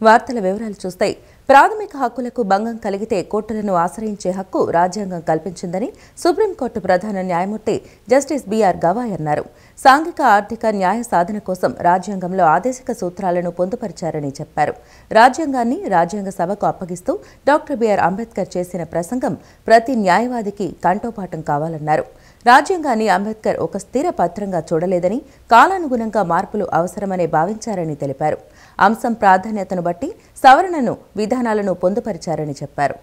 వార్తల వివరాలు చూస్తే ప్రాథమిక హక్కులకు భంగం కలిగితే కోర్టులను ఆశ్రయించే హక్కు రాజ్యాంగం కల్పించిందని సుప్రీంకోర్టు ప్రధాన న్యాయమూర్తి జస్టిస్ బిఆర్ గవాయ్ అన్నారు. సాంఘిక ఆర్థిక న్యాయ సాధన కోసం రాజ్యాంగంలో ఆదేశిక సూత్రాలను పొందుపరిచారని చెప్పారు. రాజ్యాంగాన్ని రాజ్యాంగ సభకు అప్పగిస్తూ డాక్టర్ బిఆర్ అంబేద్కర్ చేసిన ప్రసంగం ప్రతి న్యాయవాదికి కంఠోపాఠం కావాలన్నారు. రాజ్యాంగాన్ని అంబేద్కర్ ఒక స్థిర పత్రంగా చూడలేదని, కాలానుగుణంగా మార్పులు అవసరమనే భావించారని తెలిపారు. అంశం ప్రాధాన్యతను బట్టి సవరణను విధానాలను పొందుపరిచారని చెప్పారు.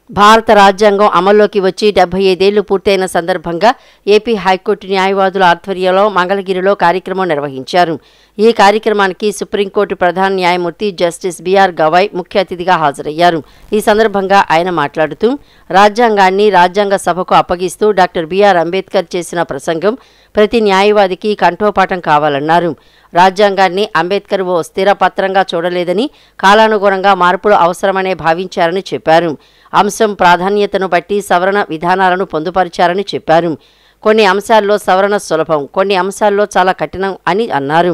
భారత రాజ్యాంగం అమల్లోకి వచ్చి 75 ఏళ్లు పూర్తయిన సందర్భంగా ఏపీ హైకోర్టు న్యాయవాదుల ఆధ్వర్యంలో మంగళగిరిలో కార్యక్రమం నిర్వహించారు. ఈ కార్యక్రమానికి సుప్రీంకోర్టు ప్రధాన న్యాయమూర్తి జస్టిస్ బిఆర్ గవాయ్ ముఖ్య అతిథిగా హాజరయ్యారు. ఈ సందర్భంగా ఆయన మాట్లాడుతూ రాజ్యాంగాన్ని రాజ్యాంగ సభకు అప్పగిస్తూ డాక్టర్ బిఆర్ అంబేద్కర్ చేసిన ప్రసంగం ప్రతి న్యాయవాదికి కంఠోపాఠం కావాలన్నారు. రాజ్యాంగాన్ని అంబేద్కర్ ఓ స్థిర పత్రంగా చూడలేదని, కాలానుగుణంగా మార్పులు అవసరమనే భావించారని చెప్పారు. అంశం ప్రాధాన్యతను బట్టి సవరణ విధానాలను పొందుపరిచారని చెప్పారు. కొన్ని అంశాల్లో సవరణ సులభం, కొన్ని అంశాల్లో చాలా కఠినం అని అన్నారు.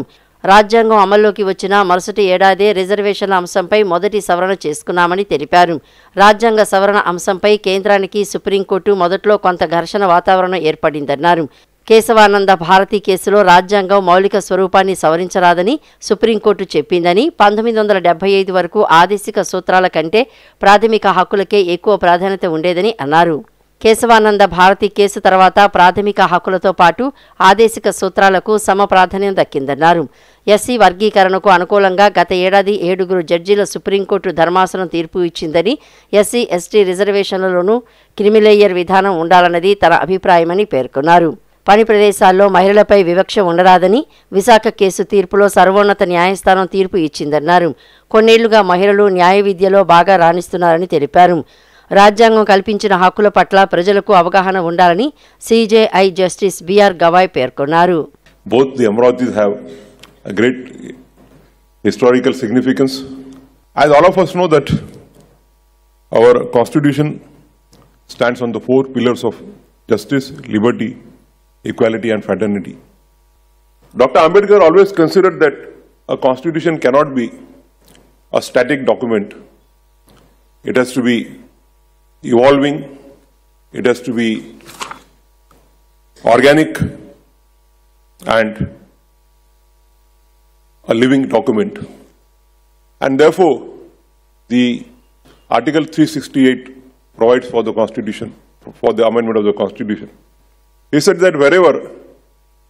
రాజ్యాంగం అమల్లోకి వచ్చిన మరుసటి ఏడాదే రిజర్వేషన్ల అంశంపై మొదటి సవరణ చేసుకున్నామని తెలిపారు. రాజ్యాంగ సవరణ అంశంపై కేంద్రానికి సుప్రీంకోర్టు మొదట్లో కొంత ఘర్షణ వాతావరణం ఏర్పడిందన్నారు. కేశవానంద భారతి కేసులో రాజ్యాంగం మౌలిక స్వరూపాన్ని సవరించరాదని సుప్రీంకోర్టు చెప్పిందని, 1975 వరకు ఆదేశిక సూత్రాల కంటే ప్రాథమిక హక్కులకే ఎక్కువ ప్రాధాన్యత ఉండేదని అన్నారు. కేశవానంద భారతి కేసు తర్వాత ప్రాథమిక హక్కులతో పాటు ఆదేశిక సూత్రాలకు సమ ప్రాధాన్యం దక్కిందన్నారు. ఎస్సీ వర్గీకరణకు అనుకూలంగా గత ఏడాది 7 జడ్జీల సుప్రీంకోర్టు ధర్మాసనం తీర్పు ఇచ్చిందని, ఎస్సీ ఎస్టీ రిజర్వేషన్లలోనూ క్రిమిలేయర్ విధానం ఉండాలన్నది తన అభిప్రాయమని పేర్కొన్నారు. పని ప్రదేశాల్లో మహిళలపై వివక్ష ఉండరాదని విశాఖ కేసు తీర్పులో సర్వోన్నత న్యాయస్థానం తీర్పు ఇచ్చిందన్నారు. కొన్నేళ్లుగా మహిళలు న్యాయ విద్యలో బాగా రాణిస్తున్నారని తెలిపారు. రాజ్యాంగం కల్పించిన హక్కుల పట్ల ప్రజలకు అవగాహన ఉండాలని సిజేఐ జస్టిస్ బిఆర్ గవాయ్ పేర్కొన్నారు. Both the Amravati's have a great historical significance. As all of us know that our constitution stands on the 4 pillars of justice, liberty, equality and fraternity. Dr. Ambedkar always considered that a constitution cannot be a static document. It has to be evolving, it has to be organic and a living document. And therefore, the Article 368 provides for the constitution, for the amendment of the constitution. He said that wherever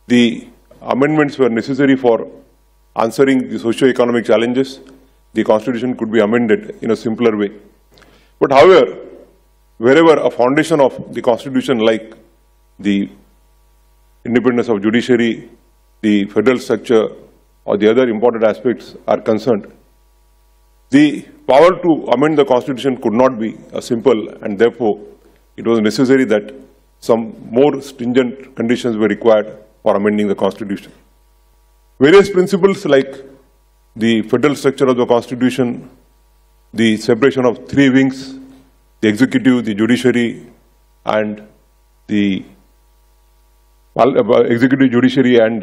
the amendments were necessary for answering the socio-economic challenges, the constitution could be amended in a simpler way. But however, wherever a foundation of the constitution like the independence of judiciary, the federal structure or the other important aspects are concerned, the power to amend the constitution could not be simple, and therefore it was necessary that some more stringent conditions were required for amending the constitution. Various principles like the federal structure of the constitution, the separation of 3 wings, the executive, the judiciary and the executive, judiciary and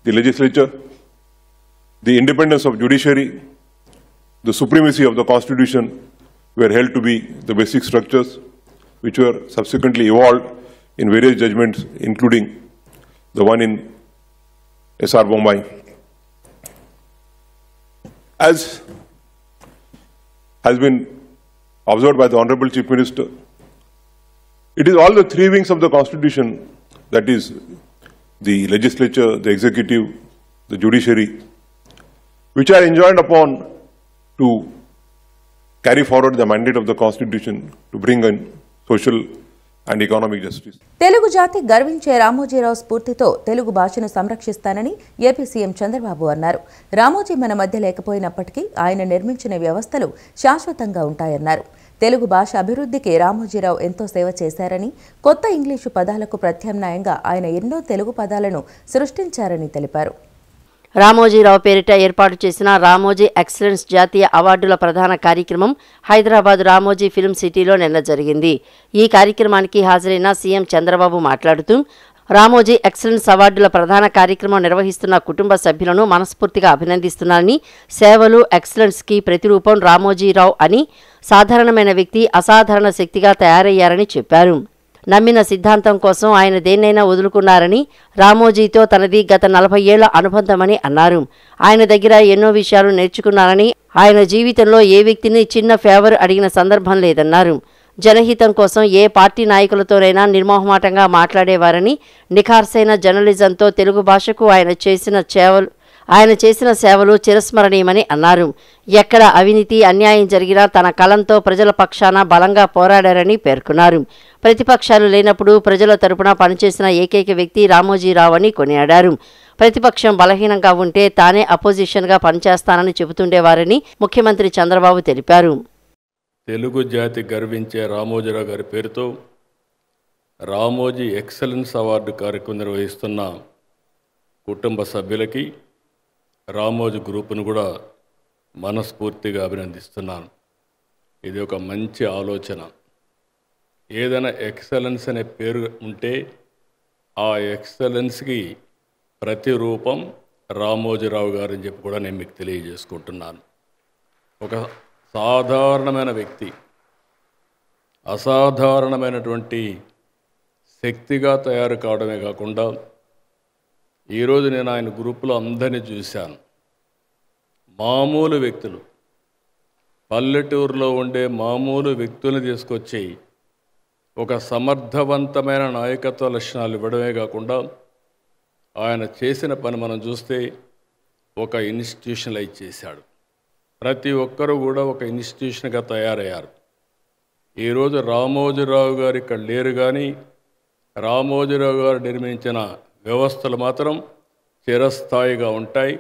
the legislature, the independence of judiciary, the supremacy of the constitution were held to be the basic structures which were subsequently evolved in various judgments, including the one in S.R. Bombay. As has been observed by the Honorable Chief Minister, it is all the 3 wings of the Constitution, that is the legislature, the executive, the judiciary, which are enjoined upon to carry forward the mandate of the Constitution to bring in social and economic justice. Telugu జాతి గర్వించే రామోజీరావు స్ఫూర్తితో తెలుగు భాషను సంరక్షిస్తానని AP CM Chandrababu అన్నారు. రామోజీ మన మధ్య లేకపోయినప్పటికీ ఆయన నిర్మించిన వ్యవస్థలు శాశ్వతంగా ఉంటాయన్నారు. తెలుగు భాష అభివృద్ధికి రామోజీరావు ఎంతో సేవ చేశారని, కొత్త ఇంగ్లీషు పదాలకు ప్రత్యామ్నాయంగా ఆయన ఎన్నో తెలుగు పదాలను సృష్టించారని తెలిపారు. రామోజీరావు పేరిట ఏర్పాటు చేసిన రామోజీ ఎక్సలెన్స్ జాతీయ అవార్డుల ప్రధాన కార్యక్రమం హైదరాబాద్ రామోజీ ఫిల్మ్ సిటీలో నిన్న జరిగింది. ఈ కార్యక్రమానికి హాజరైన సీఎం చంద్రబాబు మాట్లాడుతూ రామోజీ ఎక్సలెన్స్ అవార్డుల ప్రధాన కార్యక్రమం నిర్వహిస్తున్న కుటుంబ సభ్యులను మనస్ఫూర్తిగా అభినందిస్తున్నానని, సేవలు ఎక్సలెన్స్కి ప్రతిరూపం రామోజీరావు అని, సాధారణమైన వ్యక్తి అసాధారణ శక్తిగా తయారయ్యారని చెప్పారు. నమ్మిన సిద్ధాంతం కోసం ఆయన దేన్నైనా వదులుకున్నారని, రామోజీతో తనది గత 40 ఏళ్ల అనుబంధమని అన్నారు. ఆయన దగ్గర ఎన్నో విషయాలు నేర్చుకున్నారని, ఆయన జీవితంలో ఏ వ్యక్తిని చిన్న ఫేవర్ అడిగిన సందర్భం లేదన్నారు. జనహితం కోసం ఏ పార్టీ నాయకులతోనైనా నిర్మోహమాటంగా మాట్లాడేవారని, నిఖార్సైన జర్నలిజంతో తెలుగు భాషకు ఆయన చేసిన సేవలు చిరస్మరణీయమని అన్నారు. ఎక్కడ అవినీతి అన్యాయం జరిగినా తన కలంతో ప్రజల పక్షాన బలంగా పోరాడారని పేర్కొన్నారు. ప్రతిపక్షాలు లేనప్పుడు ప్రజల తరపున పనిచేసిన ఏకైక వ్యక్తి రామోజీరావు అని కొనియాడారు. ప్రతిపక్షం బలహీనంగా ఉంటే తానే అపోజిషన్గా పనిచేస్తానని చెబుతుండేవారని ముఖ్యమంత్రి చంద్రబాబు తెలిపారు. తెలుగు జాతి గర్వించే రామోజీరావు గారి పేరుతో రామోజీ ఎక్సలెన్స్ అవార్డు కార్యక్రమం నిర్వహిస్తున్న కుటుంబ సభ్యులకి, రామోజీ గ్రూపును కూడా మనస్ఫూర్తిగా అభినందిస్తున్నాను. ఇది ఒక మంచి ఆలోచన. ఏదైనా ఎక్సలెన్స్ అనే పేరు ఉంటే ఆ ఎక్సలెన్స్కి ప్రతిరూపం రామోజీరావు గారు అని చెప్పి కూడా నేను మీకు తెలియజేసుకుంటున్నాను. ఒక సాధారణమైన వ్యక్తి అసాధారణమైనటువంటి శక్తిగా తయారు కావడమే కాకుండా, ఈరోజు నేను ఆయన గ్రూపులో అందరినీ చూశాను. మామూలు వ్యక్తులు, పల్లెటూరులో ఉండే మామూలు వ్యక్తులను తీసుకొచ్చి ఒక సమర్థవంతమైన నాయకత్వ లక్షణాలు ఇవ్వడమే కాకుండా, ఆయన చేసిన పని మనం చూస్తే ఒక ఇన్స్టిట్యూషనలైజ్ చేశాడు. ప్రతి ఒక్కరూ కూడా ఒక ఇన్స్టిట్యూషన్గా తయారయ్యారు. ఈరోజు రామోజీరావు గారు ఇక్కడ లేరు, కానీ రామోజీరావు గారు నిర్మించిన వ్యవస్థలు మాత్రం చిరస్థాయిగా ఉంటాయి,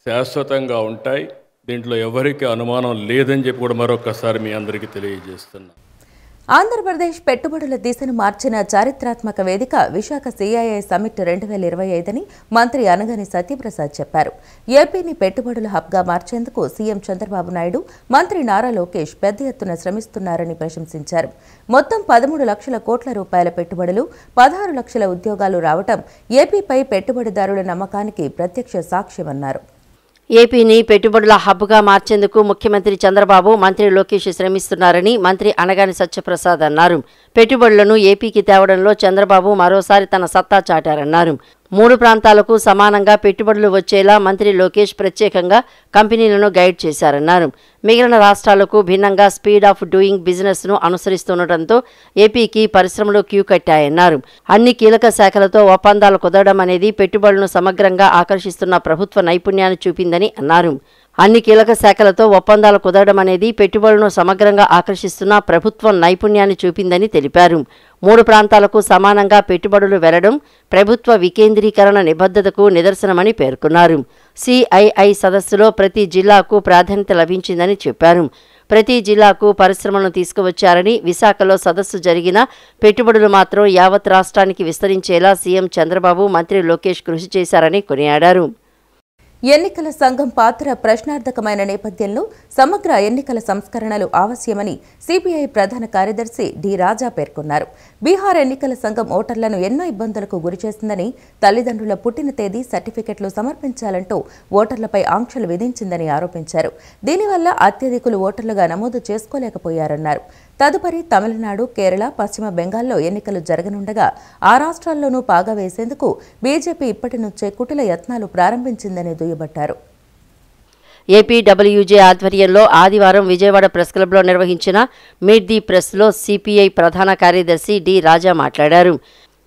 శాశ్వతంగా ఉంటాయి. దీంట్లో ఎవరికి అనుమానం లేదని చెప్పి కూడా మరొకసారి మీ అందరికీ తెలియజేస్తున్నా. ఆంధ్రప్రదేశ్ పెట్టుబడుల దిశను మార్చిన చారిత్రాత్మక వేదిక విశాఖ సిఐఐ సమ్మిట్ 2025 అని మంత్రి అనగాని సత్యప్రసాద్ చెప్పారు. ఏపీని పెట్టుబడుల హబ్గా మార్చేందుకు సీఎం చంద్రబాబు నాయుడు, మంత్రి నారా లోకేష్ పెద్ద ఎత్తున శ్రమిస్తున్నారని ప్రశంసించారు. మొత్తం 13 లక్షల కోట్ల రూపాయల పెట్టుబడులు, 16 లక్షల ఉద్యోగాలు రావటం ఏపీపై పెట్టుబడిదారుల నమ్మకానికి ప్రత్యక్ష సాక్ష్యమన్నారు. ఏపీని పెట్టుబడుల హబ్గా మార్చేందుకు ముఖ్యమంత్రి చంద్రబాబు, మంత్రి లోకేష్ శ్రమిస్తున్నారని మంత్రి అనగాని సత్యప్రసాద్ అన్నారు. పెట్టుబడులను ఏపీకి తేవడంలో చంద్రబాబు మరోసారి తన సత్తా చాటారన్నారు. 3 ప్రాంతాలకు సమానంగా పెట్టుబడులు వచ్చేలా మంత్రి లోకేష్ ప్రత్యేకంగా కంపెనీలను గైడ్ చేశారన్నారు. మిగిలిన రాష్ట్రాలకు భిన్నంగా స్పీడ్ ఆఫ్ డూయింగ్ బిజినెస్ను అనుసరిస్తుండటంతో ఏపీకి పరిశ్రమలు క్యూ కట్టాయన్నారు. అన్ని కీలక శాఖలతో ఒప్పందాలు కుదరడం అనేది పెట్టుబడులను సమగ్రంగా ఆకర్షిస్తున్న ప్రభుత్వ నైపుణ్యాన్ని చూపిందని అన్నారు. అన్ని కీలక శాఖలతో ఒప్పందాలు కుదరడం అనేది పెట్టుబడులను సమగ్రంగా ఆకర్షిస్తున్న ప్రభుత్వం నైపుణ్యాన్ని చూపిందని తెలిపారు. 3 ప్రాంతాలకు సమానంగా పెట్టుబడులు వెళ్లడం ప్రభుత్వ వికేంద్రీకరణ నిబద్ధతకు నిదర్శనమని పేర్కొన్నారు. సిఐఐ సదస్సులో ప్రతి జిల్లాకు ప్రాధాన్యత లభించిందని చెప్పారు. ప్రతి జిల్లాకు పరిశ్రమలను తీసుకువచ్చారని, విశాఖలో సదస్సు జరిగిన పెట్టుబడులు మాత్రం యావత్ రాష్ట్రానికి విస్తరించేలా సీఎం చంద్రబాబు, మంత్రి లోకేష్ కృషి చేశారని కొనియాడారు. ఎన్నికల సంఘం పాత్ర ప్రశ్నార్థకమైన నేపథ్యంలో సమగ్ర ఎన్నికల సంస్కరణలు ఆవశ్యమని సిపిఐ ప్రధాన కార్యదర్శి డి రాజా పేర్కొన్నారు. బీహార్ ఎన్నికల సంఘం ఓటర్లను ఎన్నో ఇబ్బందులకు గురిచేసిందని, తల్లిదండ్రుల పుట్టిన తేదీ, సర్టిఫికెట్లు సమర్పించాలంటూ ఓటర్లపై ఆంక్షలు విధించిందని ఆరోపించారు. దీనివల్ల అత్యధికులు ఓటర్లుగా నమోదు చేసుకోలేకపోయారన్నారు. తదుపరి తమిళనాడు, కేరళ, పశ్చిమ బెంగాల్లో ఎన్నికలు జరగనుండగా ఆ రాష్ట్రాల్లోనూ పాగా వేసేందుకు బీజేపీ ఇప్పటి నుంచే కుటిల యత్నాలు ప్రారంభించిందని దుయ్యబట్టారు. ఏపీడబ్ల్యూజే ఆధ్వర్యంలో ఆదివారం విజయవాడ ప్రెస్ క్లబ్లో నిర్వహించిన మీట్ ది ప్రెస్లో సిపిఐ ప్రధాన కార్యదర్శి డి రాజా మాట్లాడారు.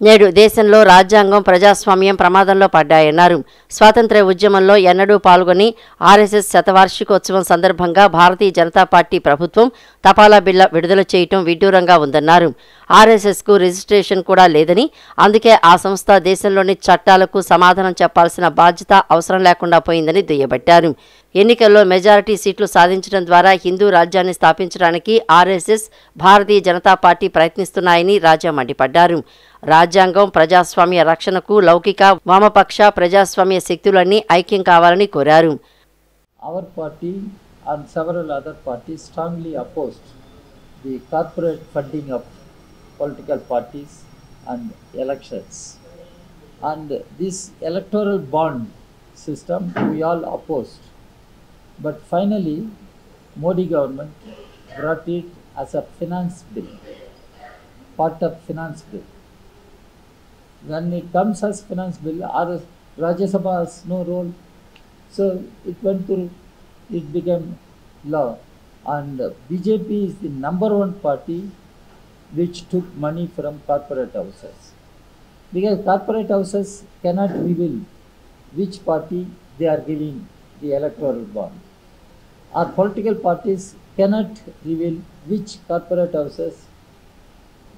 నేడు దేశంలో రాజ్యాంగం, ప్రజాస్వామ్యం ప్రమాదంలో పడ్డాయన్నారు. స్వాతంత్ర్య ఉద్యమంలో ఎన్నడూ పాల్గొని ఆర్ఎస్ఎస్ శతవార్షికోత్సవం సందర్భంగా భారతీయ జనతా పార్టీ ప్రభుత్వం తపాలా బిళ్ల విడుదల చేయటం విడ్డూరంగా ఉందన్నారు. ఆర్ఎస్ఎస్కు రిజిస్ట్రేషన్ కూడా లేదని, అందుకే ఆ సంస్థ దేశంలోని చట్టాలకు సమాధానం చెప్పాల్సిన బాధ్యత అవసరం లేకుండా పోయిందని దుయ్యబట్టారు. ఎన్నికల్లో మెజారిటీ సీట్లు సాధించడం ద్వారా హిందూ రాజ్యాన్ని స్థాపించడానికి ఆర్ఎస్ఎస్, భారతీయ జనతా పార్టీ ప్రయత్నిస్తున్నాయని రాజా మండిపడ్డారు. రాజ్యాంగం, ప్రజాస్వామ్య రక్షణకు లౌకిక, వామపక్ష, ప్రజాస్వామ్య శక్తులన్నీ ఐక్యం కావాలని కోరారు. Our party and several other parties strongly opposed the corporate funding of political parties and elections. And this electoral bond system we all opposed. But finally, Modi government brought it as a finance bill, part of finance bill. When it comes as finance bill, our Rajya Sabha has no role. So it went through, it became law. And BJP is the number one party which took money from corporate houses. Because corporate houses cannot reveal which party they are giving the electoral bond. Our political parties cannot reveal which corporate houses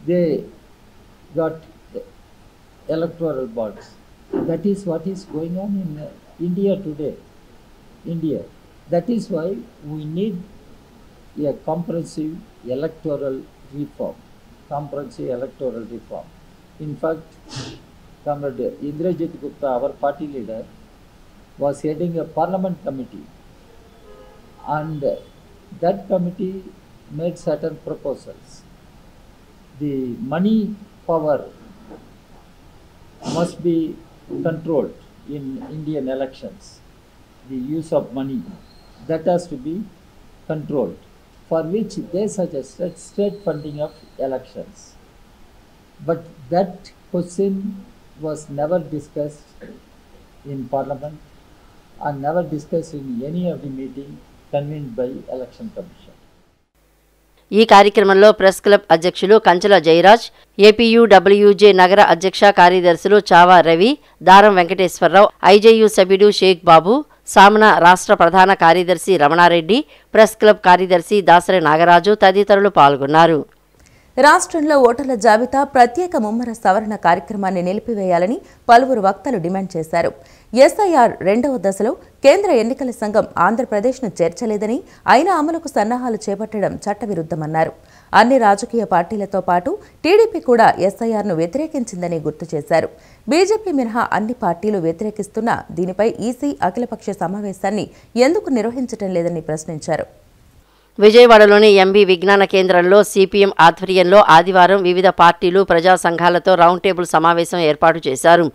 they got the electoral bonds. That is what is going on in India today. India. That is why we need a comprehensive electoral reform. Comprehensive electoral reform. In fact, Comrade Indrajit Gupta, our party leader, was heading a parliament committee, and that committee made certain proposals. The money power must be controlled in Indian elections. The use of money, that has to be controlled, for which they suggested state funding of elections. But that question was never discussed in Parliament and never discussed in any of the meeting convened by Election Commission. ఈ కార్యక్రమంలో press club అధ్యక్షులు కంచల Jayaraj, APUWJ నగర అధ్యక్ష కార్యదర్శులు చావా రవి, దారం Venkateswararao, IJU సభ్యుడు షేక్ బాబు, సామన రాష్ట్ర ప్రధాన కార్యదర్శి రమణారెడ్డి, ప్రెస్ క్లబ్ కార్యదర్శి దాసరి నాగరాజు తదితరులు పాల్గొన్నారు. రాష్ట్రంలో ఓటర్ల జాబితా ప్రత్యేక ముమ్మర సవరణ కార్యక్రమాన్ని నిలిపివేయాలని పలువురు వక్తలు డిమాండ్ చేశారు. ఎస్ఐఆర్ రెండవ దశలో కేంద్ర ఎన్నికల సంఘం ఆంధ్రప్రదేశ్ను చేర్చలేదని, అయినా అమలుకు సన్నాహాలు చేపట్టడం చట్టవిరుద్ధమన్నారు. అన్ని రాజకీయ పార్టీలతో పాటు టీడీపీ కూడా ఎస్ఐఆర్ను వ్యతిరేకించిందని గుర్తు చేశారు. బీజేపీ మినహా అన్ని పార్టీలు వ్యతిరేకిస్తున్నా దీనిపై ఈసీ అఖిలపక్ష సమావేశాన్ని ఎందుకు నిర్వహించడం లేదని ప్రశ్నించారు. విజయవాడలోని ఎంబీ విజ్ఞాన కేంద్రంలో సిపిఎం ఆధ్వర్యంలో ఆదివారం వివిధ పార్టీలు ప్రజా సంఘాలతో రౌండ్ టేబుల్ సమావేశం ఏర్పాటు చేశారు.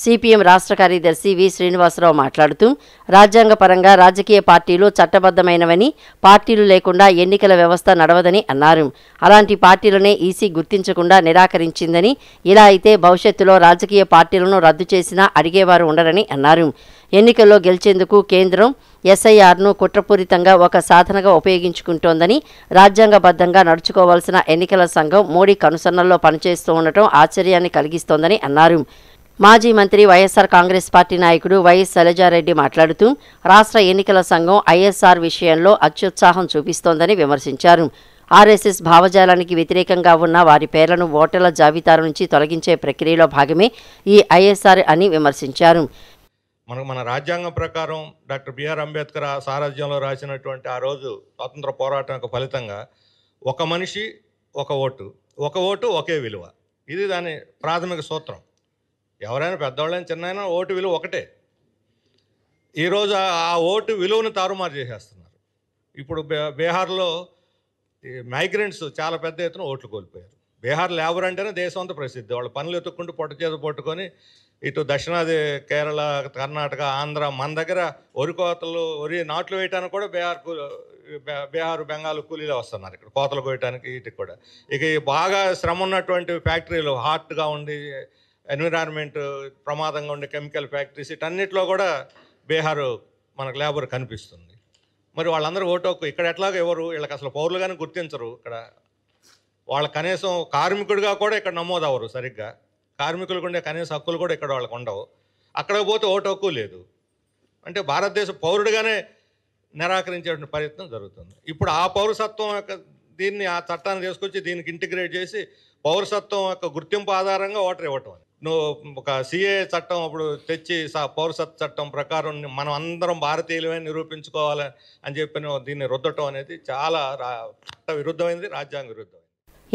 సిపిఎం రాష్ట్ర కార్యదర్శి వి శ్రీనివాసరావు మాట్లాడుతూ రాజ్యాంగపరంగా రాజకీయ పార్టీలు చట్టబద్ధమైనవని, పార్టీలు లేకుండా ఎన్నికల వ్యవస్థ నడవదని అన్నారు. అలాంటి పార్టీలనే ఈసీ గుర్తించకుండా నిరాకరించిందని, ఇలా అయితే భవిష్యత్తులో రాజకీయ పార్టీలను రద్దు చేసినా అడిగేవారు ఉండరని అన్నారు. ఎన్నికల్లో గెలిచేందుకు కేంద్రం ఎస్ఐఆర్ను కుట్రపూరితంగా ఒక సాధనగా ఉపయోగించుకుంటోందని, రాజ్యాంగబద్ధంగా నడుచుకోవాల్సిన ఎన్నికల సంఘం మోడీ కనుసన్నల్లో పనిచేస్తూ ఉండటం ఆశ్చర్యాన్ని కలిగిస్తోందని అన్నారు. మాజీ మంత్రి వైఎస్ఆర్ కాంగ్రెస్ పార్టీ నాయకుడు వైఎస్ శైలజారెడ్డి మాట్లాడుతూ రాష్ట్ర ఎన్నికల సంఘం ఐఎస్ఆర్ విషయంలో అత్యుత్సాహం చూపిస్తోందని విమర్శించారు. ఆర్ఎస్ఎస్ భావజాలానికి వ్యతిరేకంగా ఉన్న వారి పేర్లను ఓటర్ల జాబితా నుంచి తొలగించే ప్రక్రియలో భాగమే ఈ ఐఎస్ఆర్ అని విమర్శించారు. మన రాజ్యాంగం ప్రకారం డాక్టర్ బిఆర్ అంబేద్కర్ సారథ్యంలో రాసినటువంటి ఆ రోజు స్వాతంత్ర పోరాటం యొక్క ఫలితంగా ఒక మనిషి ఒక ఓటు ఒకే విలువ, ఇది దాని ప్రాథమిక సూత్రం. ఎవరైనా పెద్దవాళ్ళైనా చిన్నైనా ఓటు విలువ ఒకటే. ఈరోజు ఆ ఓటు విలువను తారుమారు చేసేస్తున్నారు. ఇప్పుడు బీహార్లో మైగ్రెంట్స్ చాలా పెద్ద ఎత్తున ఓట్లు కోల్పోయారు. బీహార్ లేబర్ అంటేనే దేశం అంతా ప్రసిద్ధి. వాళ్ళు పనులు ఎత్తుక్కుంటూ పొట్ట చేత పట్టుకొని ఇటు దక్షిణాది కేరళ, కర్ణాటక, ఆంధ్ర, మన దగ్గర వరి కోతలు, వరి నాట్లు వేయటానికి కూడా బీహార్ బెంగాల్ కూలీలో వస్తున్నారు. ఇక్కడ కోతలు కోయటానికి వీటికి కూడా. ఇక బాగా శ్రమ ఉన్నటువంటి ఫ్యాక్టరీలు, హాట్గా ఉండి ఎన్విరాన్మెంట్ ప్రమాదంగా ఉండే కెమికల్ ఫ్యాక్టరీస్, వీటన్నిటిలో కూడా బీహార్ మనకు లేబర్ కనిపిస్తుంది. మరి వాళ్ళందరూ ఓటు హక్కు ఇక్కడ ఎట్లాగో ఎవరు, వీళ్ళకి అసలు పౌరులుగానే గుర్తించరు. ఇక్కడ వాళ్ళ కనీసం కార్మికుడిగా కూడా ఇక్కడ నమోదు అవ్వరు సరిగ్గా. కార్మికులకు ఉండే కనీస హక్కులు కూడా ఇక్కడ వాళ్ళకు ఉండవు. అక్కడికి పోతే ఓటు హక్కు లేదు. అంటే భారతదేశ పౌరుడిగానే నిరాకరించేటువంటి ప్రయత్నం జరుగుతుంది. ఇప్పుడు ఆ పౌరసత్వం యొక్క దీన్ని, ఆ చట్టాన్ని తీసుకొచ్చి దీనికి ఇంటిగ్రేట్ చేసి పౌరసత్వం యొక్క గుర్తింపు ఆధారంగా ఓటర్ ఇవ్వటం. నువ్వు ఒక సిఏ చట్టం అప్పుడు తెచ్చి పౌరసత్వ చట్టం ప్రకారం మనం అందరం భారతీయులమే నిరూపించుకోవాలి అని చెప్పి దీన్ని రుద్దటం అనేది చాలా చట్ట విరుద్ధమైనది, రాజ్యాంగ విరుద్ధమైనది.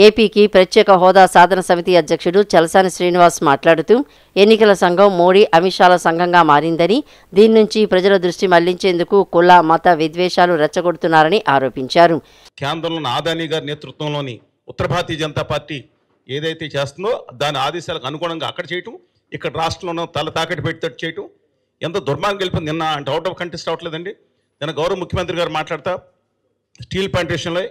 ఏపీకి ప్రత్యేక హోదా సాధన సమితి అధ్యక్షుడు చలసాని శ్రీనివాస్ మాట్లాడుతూ ఎన్నికల సంఘం మోడీ అమిత్ షాల సంఘంగా మారిందని, దీని నుంచి ప్రజల దృష్టి మళ్లించేందుకు కుల మత విద్వేషాలు రెచ్చగొడుతున్నారని ఆరోపించారు. కేంద్రంలో ఆదాని గారి నేతృత్వంలోని ఉత్తర భారతీయ జనతా పార్టీ ఏదైతే చేస్తుందో దాని ఆదేశాలకు అనుగుణంగా అక్కడ చేయటం, ఇక్కడ రాష్ట్రంలో తల తాకట్టు పెట్టేటట్టు చేయటం ఎంత దుర్మార్గం వెళ్ళిపోయింది. నిన్న అంటే అవుట్ ఆఫ్ కంటెస్ట్ అవ్వట్లేదండి. నిన్న గౌరవ ముఖ్యమంత్రి గారు మాట్లాడతా స్టీల్ ప్లాంటేషన్లో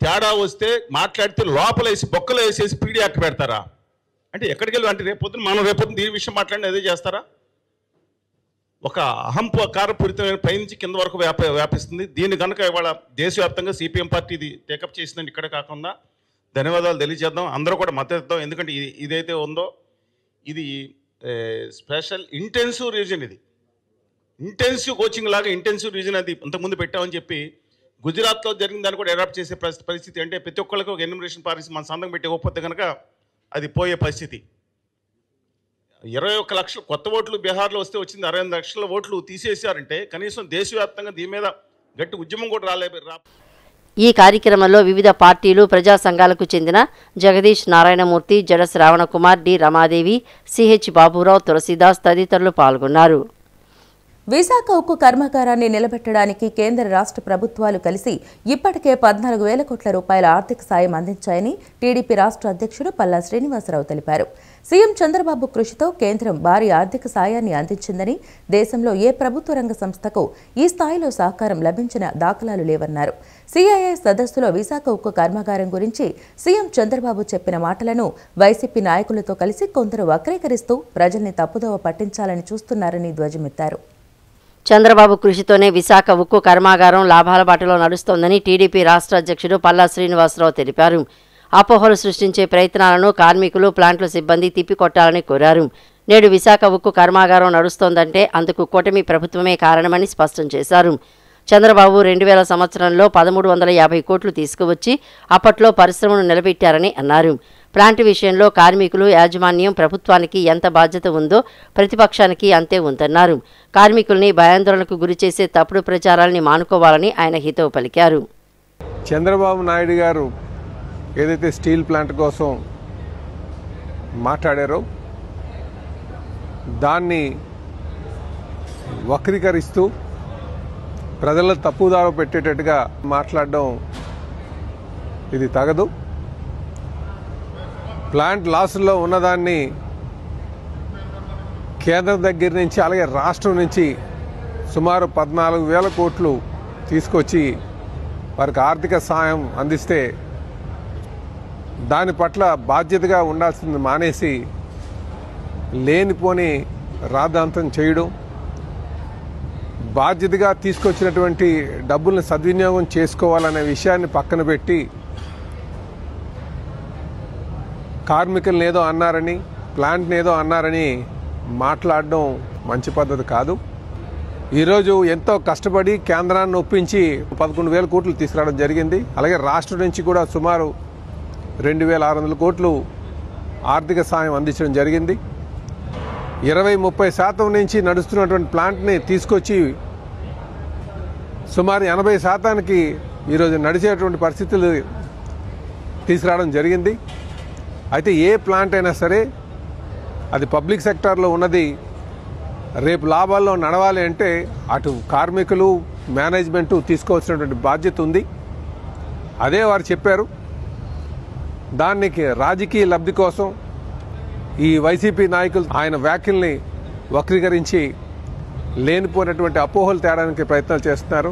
తేడా వస్తే మాట్లాడితే లోపల వేసి బొక్కలు వేసేసి పీడీ యాక్ట్ పెడతారా అంటే ఎక్కడికి వెళ్ళి అంటే రేపొద్దున మనం రేపొద్దున దీని విషయం మాట్లాడిన అదే చేస్తారా? ఒక అహంకారపూరితమైన పైనుంచి కింద వరకు వ్యాపిస్తుంది. దీన్ని కనుక ఇవాళ దేశవ్యాప్తంగా సిపిఎం పార్టీ ఇది టేకప్ చేసిందని ఇక్కడ కాకుండా ధన్యవాదాలు తెలియజేద్దాం. అందరూ కూడా మద్దతు ఇద్దాం. ఎందుకంటే ఇదైతే ఉందో ఇది స్పెషల్ ఇంటెన్సివ్ రీజన్, ఇది ఇంటెన్సివ్ కోచింగ్ లాగా ఇంటెన్సివ్ రీజన్ అది ఇంతకుముందు పెట్టామని చెప్పి గుజరాత్లో జరిగిన దాన్ని కూడా అడాప్ట్ చేసే పరిస్థితి. అంటే ప్రతి ఒక్కరికి ఒక ఎన్యూమరేషన్ పాలసీ మన సంతకం పెట్టి ఇవ్వకపోతే కనుక అది పోయే పరిస్థితి. 21 లక్షల కొత్త ఓట్లు బీహార్లో వస్తే వచ్చింది, 68 లక్షల ఓట్లు తీసేశారంటే కనీసం దేశవ్యాప్తంగా దీని మీద గట్టి ఉద్యమం కూడా రాలేదు. ఈ కార్యక్రమంలో వివిధ పార్టీలు, ప్రజా సంఘాలకు చెందిన జగదీష్ నారాయణమూర్తి, జడ శ్రావణకుమార్, డి రమాదేవి, సిహెచ్ బాబురావు, తులసీదాస్ తదితరులు పాల్గొన్నారు. విశాఖ ఉక్కు కర్మాగారాన్ని నిలబెట్టడానికి కేంద్ర రాష్ట్ర ప్రభుత్వాలు కలిసి ఇప్పటికే 14,000 కోట్ల రూపాయల ఆర్థిక సాయం అందించాయని టీడీపీ రాష్ట్ర అధ్యక్షుడు పల్లా శ్రీనివాసరావు తెలిపారు. సీఎం చంద్రబాబు కృషితో కేంద్రం భారీ ఆర్థిక సాయాన్ని అందించిందని, దేశంలో ఏ ప్రభుత్వ రంగ సంస్థకు ఈ స్థాయిలో సహకారం లభించిన దాఖలాలు లేవన్నారు. సిఐఐ సదస్సులో విశాఖ ఉక్కు కర్మాగారం గురించి సీఎం చంద్రబాబు చెప్పిన మాటలను వైసీపీ నాయకులతో కలిసి కొందరు వక్రీకరిస్తూ ప్రజల్ని తప్పుదోవ పట్టించాలని చూస్తున్నారని ధ్వజమెత్తారు. చంద్రబాబు కృషితోనే విశాఖ ఉక్కు కర్మాగారం లాభాల బాటలో నడుస్తోందని టీడీపీ రాష్ట్ర అధ్యక్షుడు పల్లా శ్రీనివాసరావు తెలిపారు. అపోహలు సృష్టించే ప్రయత్నాలను కార్మికులు, ప్లాంట్ల సిబ్బంది తిప్పికొట్టాలని కోరారు. నేడు విశాఖ ఉక్కు కర్మాగారం నడుస్తోందంటే అందుకు కూటమి ప్రభుత్వమే కారణమని స్పష్టం చేశారు. చంద్రబాబు 2000 సంవత్సరంలో 1350 కోట్లు తీసుకువచ్చి అప్పట్లో పరిశ్రమను నిలబెట్టారని అన్నారు. ప్లాంట్ విషయంలో కార్మికులు, యాజమాన్యం, ప్రభుత్వానికి ఎంత బాధ్యత ఉందో ప్రతిపక్షానికి అంతే ఉందన్నారు. కార్మికుల్ని భయాందోళనకు గురిచేసే తప్పుడు ప్రచారాల్ని మానుకోవాలని ఆయన హితవు పలికారు. చంద్రబాబు నాయుడు గారు ఏదైతే స్టీల్ ప్లాంట్ కోసం మాట్లాడారో దాన్ని వక్రీకరిస్తూ ప్రజలను తప్పుదార పెట్టేటట్టుగా మాట్లాడడం ఇది తగదు. ప్లాంట్ లాసుల్లో ఉన్నదాన్ని కేంద్రం దగ్గర నుంచి అలాగే రాష్ట్రం నుంచి సుమారు 14,000 కోట్లు తీసుకొచ్చి వారికి ఆర్థిక సాయం అందిస్తే దాని పట్ల బాధ్యతగా ఉండాల్సింది మానేసి లేనిపోని రాద్ధాంతం చేయడం, బాధ్యతగా తీసుకొచ్చినటువంటి డబ్బుల్ని సద్వినియోగం చేసుకోవాలనే విషయాన్ని పక్కన పెట్టి కార్మికులను ఏదో అన్నారని, ప్లాంట్ని ఏదో అన్నారని మాట్లాడడం మంచి పద్ధతి కాదు. ఈరోజు ఎంతో కష్టపడి కేంద్రాన్ని ఒప్పించి 11,000 కోట్లు తీసుకురావడం జరిగింది. అలాగే రాష్ట్రం నుంచి కూడా సుమారు 2,600 కోట్లు ఆర్థిక సాయం అందించడం జరిగింది. 20-30% నుంచి నడుస్తున్నటువంటి ప్లాంట్ని తీసుకొచ్చి సుమారు 80% ఈరోజు నడిచేటువంటి పరిస్థితులు తీసుకురావడం జరిగింది. అయితే ఏ ప్లాంట్ అయినా సరే అది పబ్లిక్ సెక్టార్లో ఉన్నది రేపు లాభాల్లో నడవాలి అంటే అటు కార్మికులు, మేనేజ్మెంటు తీసుకోవాల్సినటువంటి బాధ్యత ఉంది. అదే వారు చెప్పారు. దానికి రాజకీయ లబ్ధి కోసం ఈ వైసీపీ నాయకులు ఆయన వ్యాఖ్యల్ని వక్రీకరించి లేనిపోయినటువంటి అపోహలు తేడానికి ప్రయత్నాలు చేస్తున్నారు.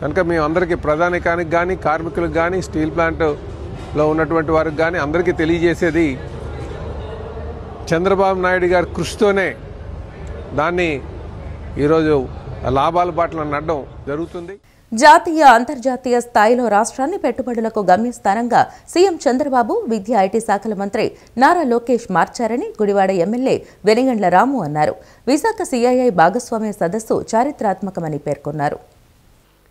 కనుక మేము అందరికీ, ప్రధానికానికి కానీ, కార్మికులకు కానీ, స్టీల్ ప్లాంట్లో ఉన్నటువంటి వారికి కానీ అందరికీ తెలియజేసేది చంద్రబాబు నాయుడు గారి కృషితోనే దాన్ని ఈరోజు లాభాల బాటలో నడడం జరుగుతుంది. జాతీయ, అంతర్జాతీయ స్థాయిలో రాష్ట్రాన్ని పెట్టుబడులకు గమ్యస్థానంగా సీఎం చంద్రబాబు విద్యా, ఐటీ శాఖల మంత్రి నారా లోకేష్ మార్చారని గుడివాడ ఎమ్మెల్యే వెనిగండ్ల రాము అన్నారు. విశాఖ సిఐఐ భాగస్వామ్య సదస్సు చారిత్రాత్మకమని పేర్కొన్నారు.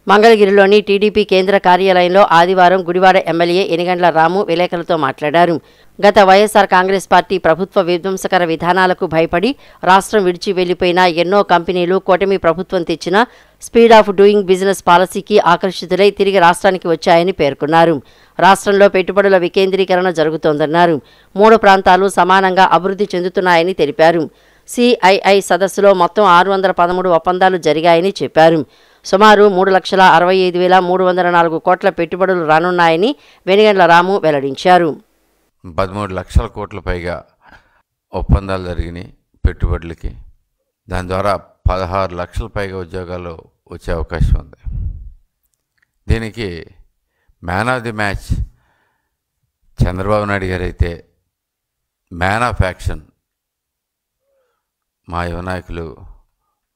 మంగళగిరిలోని టీడీపీ కేంద్ర కార్యాలయంలో ఆదివారం గుడివాడ ఎమ్మెల్యే ఎనిగండ్ల రాము విలేకరులతో మాట్లాడారు. గత వైఎస్ఆర్ కాంగ్రెస్ పార్టీ ప్రభుత్వ విధ్వంసకర విధానాలకు భయపడి రాష్ట్రం విడిచి వెళ్లిపోయిన ఎన్నో కంపెనీలు కూటమి ప్రభుత్వం తెచ్చిన స్పీడ్ ఆఫ్ డూయింగ్ బిజినెస్ పాలసీకి ఆకర్షితులై తిరిగి రాష్ట్రానికి వచ్చాయని పేర్కొన్నారు. రాష్ట్రంలో పెట్టుబడుల వికేంద్రీకరణ జరుగుతోందన్నారు. 3 ప్రాంతాలు సమానంగా అభివృద్ధి చెందుతున్నాయని తెలిపారు. సిఐఐ సదస్సులో మొత్తం 613 ఒప్పందాలు జరిగాయని చెప్పారు. సుమారు 3,65,304 కోట్ల పెట్టుబడులు రానున్నాయని వెనిగండ్ల రాము వెల్లడించారు. 13 లక్షల కోట్ల పైగా ఒప్పందాలు జరిగినాయి పెట్టుబడులకి. దాని ద్వారా 16 లక్షల పైగా ఉద్యోగాలు వచ్చే అవకాశం ఉంది. దీనికి man of the match Chandrababu Naidu గారు అయితే, మ్యాన్ ఆఫ్ యాక్షన్ మా యువ నాయకులు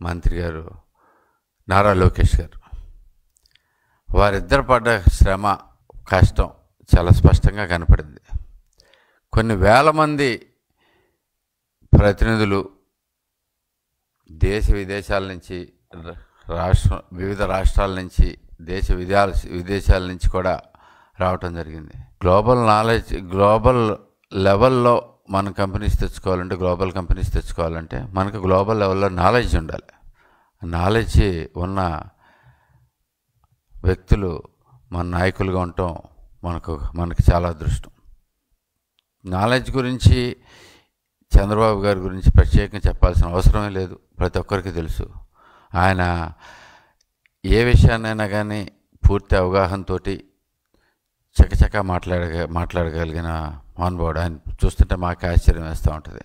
మంత్రి గారు నారా లోకేష్ గారు. వారిద్దరు పడ్డ శ్రమ, కష్టం చాలా స్పష్టంగా కనపడింది. కొన్ని వేల మంది ప్రతినిధులు దేశ విదేశాల నుంచి, వివిధ రాష్ట్రాల నుంచి, విదేశాల నుంచి కూడా రావటం జరిగింది. గ్లోబల్ లెవెల్లో మన కంపెనీస్ తెచ్చుకోవాలంటే మనకు గ్లోబల్ లెవెల్లో నాలెడ్జ్ ఉండాలి. నాలెడ్జ్ ఉన్న వ్యక్తులు మన నాయకులుగా ఉండటం మనకు చాలా అదృష్టం. నాలెడ్జ్ గురించి చంద్రబాబు గారి గురించి ప్రత్యేకంగా చెప్పాల్సిన అవసరమే లేదు, ప్రతి ఒక్కరికి తెలుసు. ఆయన ఏ విషయాన్నైనా కానీ పూర్తి అవగాహనతో చకచకా మాట్లాడగలిగిన మహానుభావుడు. ఆయన చూస్తుంటే మాకు ఆశ్చర్యం వేస్తూ ఉంటుంది.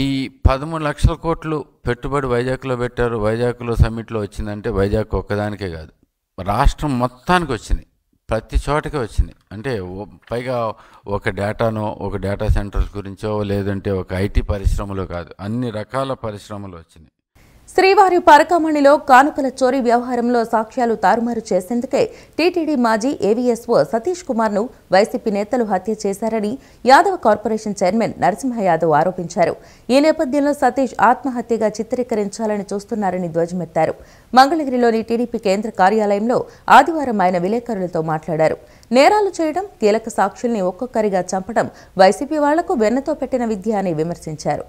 ఈ 13 లక్షల కోట్లు పెట్టుబడి వైజాగ్లో పెట్టారు. వైజాగ్లో సమ్మిట్లో వచ్చిందంటే వైజాగ్ ఒక్కదానికే కాదు, రాష్ట్రం మొత్తానికి వచ్చినాయి, ప్రతి చోటకి వచ్చినాయి. అంటే పైగా ఒక డేటా సెంటర్స్ గురించో లేదంటే ఒక ఐటీ పరిశ్రమలో కాదు, అన్ని రకాల పరిశ్రమలు వచ్చినాయి. శ్రీవారి పరకామణిలో కానుకల చోరీ వ్యవహారంలో సాక్ష్యాలు తారుమారు చేసేందుకే టీటీడీ మాజీ ఏవీఎస్ఓ సతీష్ కుమార్ను వైసీపీ నేతలు హత్య చేశారని యాదవ కార్పొరేషన్ చైర్మన్ నరసింహ యాదవ్ ఆరోపించారు. ఈ నేపథ్యంలో సతీష్ ఆత్మహత్యగా చిత్రీకరించాలని చూస్తున్నారని ధ్వజమెత్తారు. మంగళగిరిలోని టీడీపీ కేంద్ర కార్యాలయంలో ఆదివారం ఆయన విలేకరులతో మాట్లాడారు. నేరాలు చేయడం, కీలక సాక్షుల్ని ఒక్కొక్కరిగా చంపడం వైసీపీ వాళ్లకు వెన్నతో పెట్టిన విద్య అని విమర్శించారు.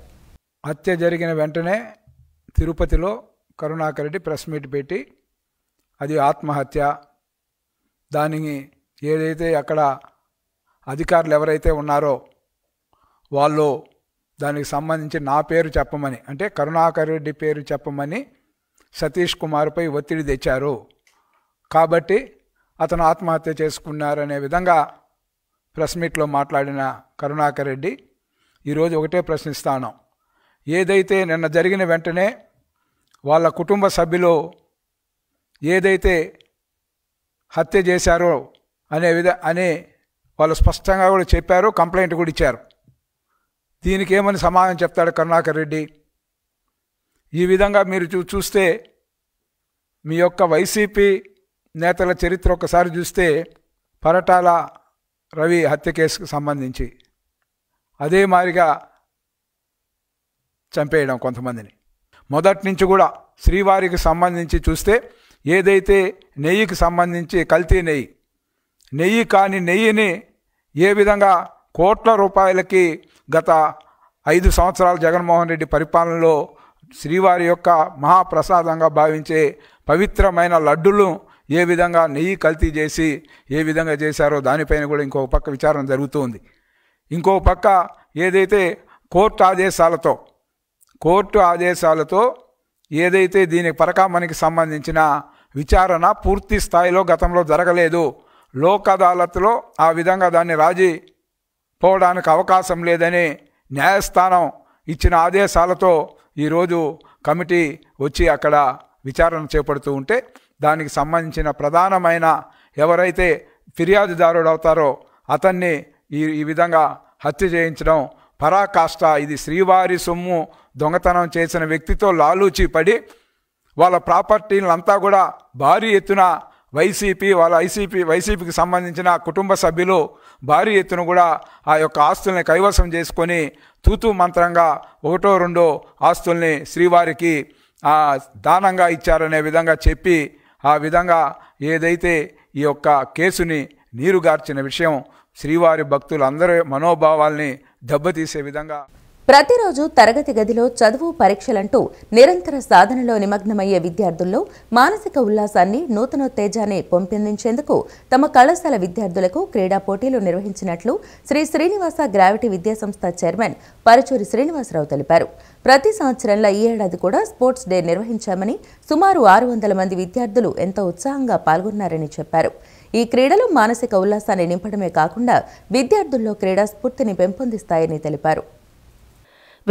హత్య జరిగిన వెంటనే తిరుపతిలో కరుణాకర్ రెడ్డి ప్రెస్ మీట్ పెట్టి అది ఆత్మహత్య, దానికి ఏదైతే అక్కడ అధికారులు ఎవరైతే ఉన్నారో వాళ్ళు దానికి సంబంధించి నా పేరు చెప్పమని, అంటే కరుణాకర్ రెడ్డి పేరు చెప్పమని సతీష్ కుమార్పై ఒత్తిడి తెచ్చారు. కాబట్టి అతను ఆత్మహత్య చేసుకున్నారనే విధంగా ప్రెస్ మీట్లో మాట్లాడిన కరుణాకర్ రెడ్డి ఈరోజు ఒకటే ప్రశ్నిస్తాను. ఏదైతే నిన్న జరిగిన వెంటనే వాళ్ళ కుటుంబ సభ్యులు ఏదైతే హత్య చేశారో అనే వాళ్ళు స్పష్టంగా కూడా చెప్పారు, కంప్లైంట్ కూడా ఇచ్చారు. దీనికి ఏమని సమాధానం చెప్తాడు కరుణాకర్ రెడ్డి? ఈ విధంగా మీరు చూస్తే మీ యొక్క వైసీపీ నేతల చరిత్ర ఒకసారి చూస్తే పరటాల రవి హత్య కేసుకు సంబంధించి అదే మాదిరిగా చంపేయడం కొంతమందిని. మొదటి నుంచి కూడా శ్రీవారికి సంబంధించి చూస్తే ఏదైతే నెయ్యికి సంబంధించి కల్తీ నెయ్యి కాని నెయ్యిని ఏ విధంగా కోట్ల రూపాయలకి గత 5 సంవత్సరాలు జగన్మోహన్ రెడ్డి పరిపాలనలో శ్రీవారి యొక్క మహాప్రసాదంగా భావించే పవిత్రమైన లడ్డులు ఏ విధంగా నెయ్యి కల్తీ చేసి ఏ విధంగా చేశారో దానిపైన కూడా ఇంకో పక్క విచారణ జరుగుతుంది. ఇంకో పక్క ఏదైతే కోర్టు ఆదేశాలతో ఏదైతే దీనికి పరకామణికి సంబంధించిన విచారణ పూర్తి స్థాయిలో గతంలో జరగలేదు. లోక్ అదాలత్లో ఆ విధంగా దాన్ని రాజీ పోవడానికి అవకాశం లేదని న్యాయస్థానం ఇచ్చిన ఆదేశాలతో ఈరోజు కమిటీ వచ్చి అక్కడ విచారణ చేపడుతూ ఉంటే దానికి సంబంధించిన ప్రధానమైన ఎవరైతే ఫిర్యాదుదారుడు అవుతారో అతన్ని ఈ విధంగా హత్య చేయించడం పరాకాష్ట. ఇది శ్రీవారి సొమ్ము దొంగతనం చేసిన వ్యక్తితో లాలూచి పడి వాళ్ళ ప్రాపర్టీలంతా కూడా భారీ ఎత్తున వైసీపీకి సంబంధించిన కుటుంబ సభ్యులు భారీ ఎత్తున కూడా ఆ యొక్క ఆస్తుల్ని కైవసం చేసుకొని తూతూ మంత్రంగా 1-2 ఆస్తుల్ని శ్రీవారికి దానంగా ఇచ్చారనే విధంగా చెప్పి ఆ విధంగా ఏదైతే ఈ యొక్క కేసుని నీరుగార్చిన విషయం శ్రీవారి భక్తులందరి మనోభావాల్ని దెబ్బతీసే విధంగా ప్రతిరోజు తరగతి గదిలో చదువు పరీక్షలంటూ నిరంతర సాధనలో నిమగ్నమయ్యే విద్యార్థుల్లో మానసిక ఉల్లాసాన్ని నూతనోత్తేజాన్ని పెంపొందించేందుకు తమ కళాశాల విద్యార్థులకు క్రీడా పోటీలు నిర్వహించినట్లు శ్రీ శ్రీనివాస గ్రావిటీ విద్యాసంస్థ చైర్మన్ పరుచూరి శ్రీనివాసరావు తెలిపారు. ప్రతి సంవత్సరంలో ఈ ఏడాది కూడా స్పోర్ట్స్ డే నిర్వహించామని, సుమారు 600 మంది విద్యార్థులు ఎంతో ఉత్సాహంగా పాల్గొన్నారని చెప్పారు. ఈ క్రీడలు మానసిక ఉల్లాసాన్ని నింపడమే కాకుండా విద్యార్థుల్లో క్రీడా స్ఫూర్తిని పెంపొందిస్తాయని తెలిపారు.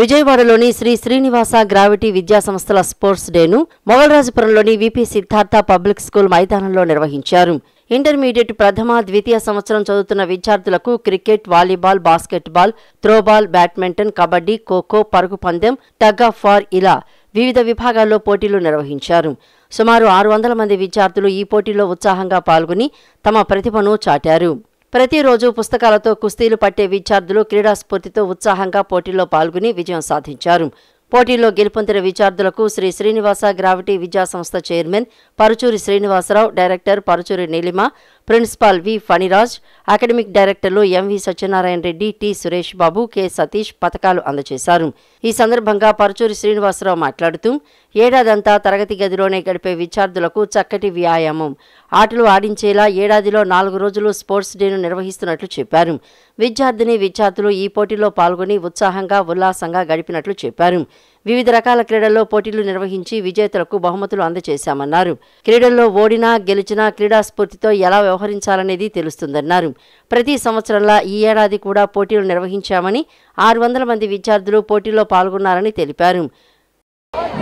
విజయవాడలోని శ్రీ శ్రీనివాస గ్రావిటీ విద్యా సంస్థల స్పోర్ట్స్ డేను మొగల్రాజపురంలోని విపి సిద్ధార్థ పబ్లిక్ స్కూల్ మైదానంలో నిర్వహించారు. ఇంటర్మీడియట్ ప్రథమ, ద్వితీయ సంవత్సరం చదువుతున్న విద్యార్థులకు cricket, volleyball, basketball, throwball, badminton, kabaddi, kho kho, పరుగు పందెం, టగ్ ఆఫ్ వార్ ఇలా వివిధ విభాగాల్లో పోటీలు నిర్వహించారు. సుమారు 600 మంది విద్యార్థులు ఈ పోటీలో ఉత్సాహంగా పాల్గొని తమ ప్రతిభను చాటారు. ప్రతిరోజు పుస్తకాలతో కుస్తీలు పట్టే విద్యార్థులు క్రీడా స్ఫూర్తితో ఉత్సాహంగా పోటీల్లో పాల్గొని విజయం సాధించారు. పోటీల్లో గెలుపొందిన విద్యార్థులకు శ్రీ శ్రీనివాస గ్రావిటీ విద్యా సంస్థ chairman Paruchuri Srinivasarao, director Paruchuri Neelima, principal V Phaniraj, academic డైరెక్టర్లు MV Satyanarayana Reddy, T Suresh Babu, K Satish పతకాలు అందజేశారు. ఈ సందర్భంగా పరుచూరి శ్రీనివాసరావు మాట్లాడుతూ ఏడాదంతా తరగతి గదిలోనే గడిపే విద్యార్థులకు చక్కటి వ్యాయామం, ఆటలు ఆడించేలా ఏడాదిలో 4 రోజులు స్పోర్ట్స్ డేను నిర్వహిస్తున్నట్లు చెప్పారు. విద్యార్థులు ఈ పోటీలో పాల్గొని ఉత్సాహంగా, ఉల్లాసంగా గడిపినట్లు చెప్పారు. వివిధ రకాల క్రీడల్లో పోటీలు నిర్వహించి విజేతలకు బహుమతులు అందజేశామన్నారు. క్రీడల్లో ఓడినా గెలిచినా క్రీడా స్ఫూర్తితో ఎలా వ్యవహరించాలనేది తెలుస్తుందన్నారు. ప్రతి సంవత్సరంలా ఈ ఏడాది కూడా పోటీలు నిర్వహించామని 600 మంది విద్యార్థులు పోటీలో పాల్గొన్నారని తెలిపారు.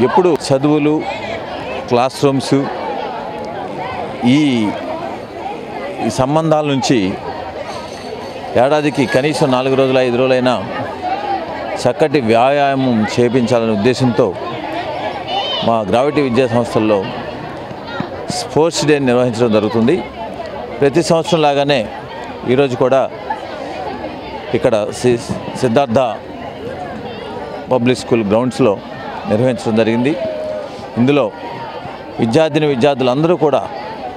ఎప్పుడు చదువులు, క్లాస్ రూమ్స్ ఈ సంబంధాల నుంచి ఏడాదికి కనీసం 4 రోజులు 5 రోజులైనా చక్కటి వ్యాయామం చేయించాలనే ఉద్దేశంతో మా గ్రావిటీ విద్యా సంస్థల్లో స్పోర్ట్స్ డే నిర్వహించడం జరుగుతుంది. ప్రతి సంవత్సరం లాగానే ఈరోజు కూడా ఇక్కడ సిద్ధార్థ పబ్లిక్ స్కూల్ గ్రౌండ్స్లో నిర్వహించడం జరిగింది. ఇందులో విద్యార్థులందరూ కూడా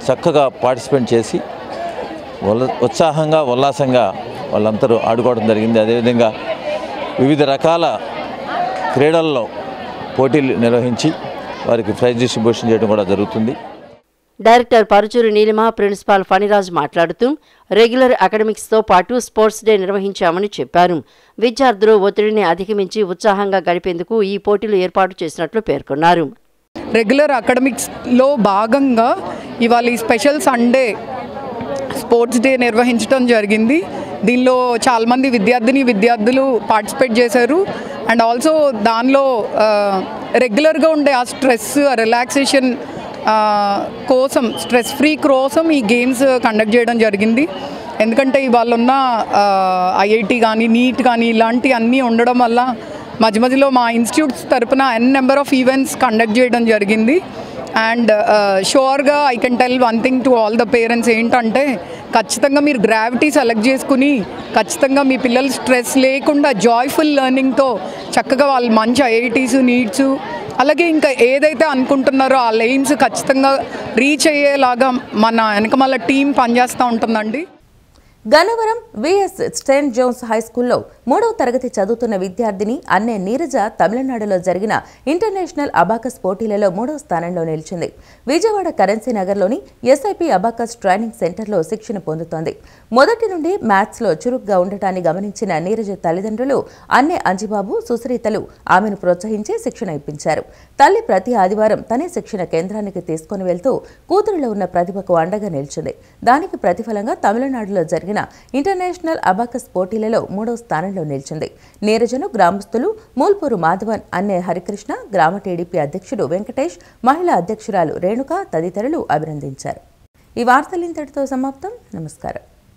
చక్కగా పార్టిసిపేట్ చేసి ఉత్సాహంగా, ఉల్లాసంగా వాళ్ళందరూ ఆడుకోవడం జరిగింది. అదేవిధంగా వివిధ రకాల క్రీడల్లో పోటీలు నిర్వహించి వారికి ప్రైజ్ డిస్ట్రిబ్యూషన్ చేయడం కూడా జరుగుతుంది. డైరెక్టర్ పరుచూరి నీలిమ, ప్రిన్సిపాల్ ఫణిరాజ్ మాట్లాడుతూ రెగ్యులర్ అకాడమిక్స్తో పాటు స్పోర్ట్స్ డే నిర్వహించామని చెప్పారు. విద్యార్థులు ఒత్తిడిని అధిగమించి ఉత్సాహంగా గడిపేందుకు ఈ పోటీలు ఏర్పాటు చేసినట్లు పేర్కొన్నారు. రెగ్యులర్ అకాడమిక్స్లో భాగంగా ఇవాళ ఈ స్పెషల్ సండే స్పోర్ట్స్ డే నిర్వహించడం జరిగింది. దీనిలో చాలామంది విద్యార్థులు పార్టిసిపేట్ చేశారు. అండ్ ఆల్సో దానిలో రెగ్యులర్గా ఉండే ఆ స్ట్రెస్, రిలాక్సేషన్ కోసం, స్ట్రెస్ ఫ్రీ కోసం ఈ గేమ్స్ కండక్ట్ చేయడం జరిగింది. ఎందుకంటే ఇవాళ ఉన్న ఐఐటి కానీ, నీట్ కానీ ఇలాంటి అన్నీ ఉండడం వల్ల మధ్యలో మా ఇన్స్టిట్యూట్స్ తరపున నెంబర్ ఆఫ్ ఈవెంట్స్ కండక్ట్ చేయడం జరిగింది. అండ్ షూర్గా I can tell one thing to all the parents ఏంటంటే, ఖచ్చితంగా మీరు గ్రావిటీ సెలెక్ట్ చేసుకుని ఖచ్చితంగా మీ పిల్లలు స్ట్రెస్ లేకుండా జాయ్ఫుల్ లెర్నింగ్తో చక్కగా వాళ్ళు మంచి ఐఐటీస్, నీట్స్, అలాగే ఇంకా ఏదైతే అనుకుంటున్నారో ఆ లైన్స్ ఖచ్చితంగా రీచ్ అయ్యేలాగా మన వెనకమాల టీం పనిచేస్తూ ఉంటుందండి. గన్నవరం విఎస్ సెయింట్ జోన్స్ హైస్కూల్లో 3వ తరగతి చదువుతున్న విద్యార్థిని అన్నే నీరజ తమిళనాడులో జరిగిన ఇంటర్నేషనల్ అబాకస్ పోటీలలో 3వ స్థానంలో నిలిచింది. విజయవాడ కరెన్సీ నగర్లోని ఎస్ఐపి అబాకస్ ట్రైనింగ్ సెంటర్లో శిక్షణ పొందుతోంది. మొదటి నుండి మ్యాథ్స్లో చురుగ్గా ఉండటాన్ని గమనించిన నీరజ తల్లిదండ్రులు అన్నే అంజిబాబు, సుశ్రీతలు ఆమెను ప్రోత్సహించి శిక్షణ ఇప్పించారు. తల్లి ప్రతి ఆదివారం తనే శిక్షణ కేంద్రానికి తీసుకుని వెళ్తూ కూతురులో ఉన్న ప్రతిభకు అండగా నిలిచింది. దానికి ప్రతిఫలంగా తమిళనాడులో జరిగిన ఇంటర్నేషనల్ అబాకస్ పోటీలలో 3వ స్థానంలో నిలిచింది. నీరజను గ్రామస్తులు మూల్పూరు మాధవన్, అన్నే హరికృష్ణ, గ్రామ టీడీపీ అధ్యక్షుడు వెంకటేష్, మహిళా అధ్యక్షురాలు రేణుక తదితరులు అభినందించారు. ఈ వార్తలు ఇంతటితో సమాప్తం. నమస్కారం.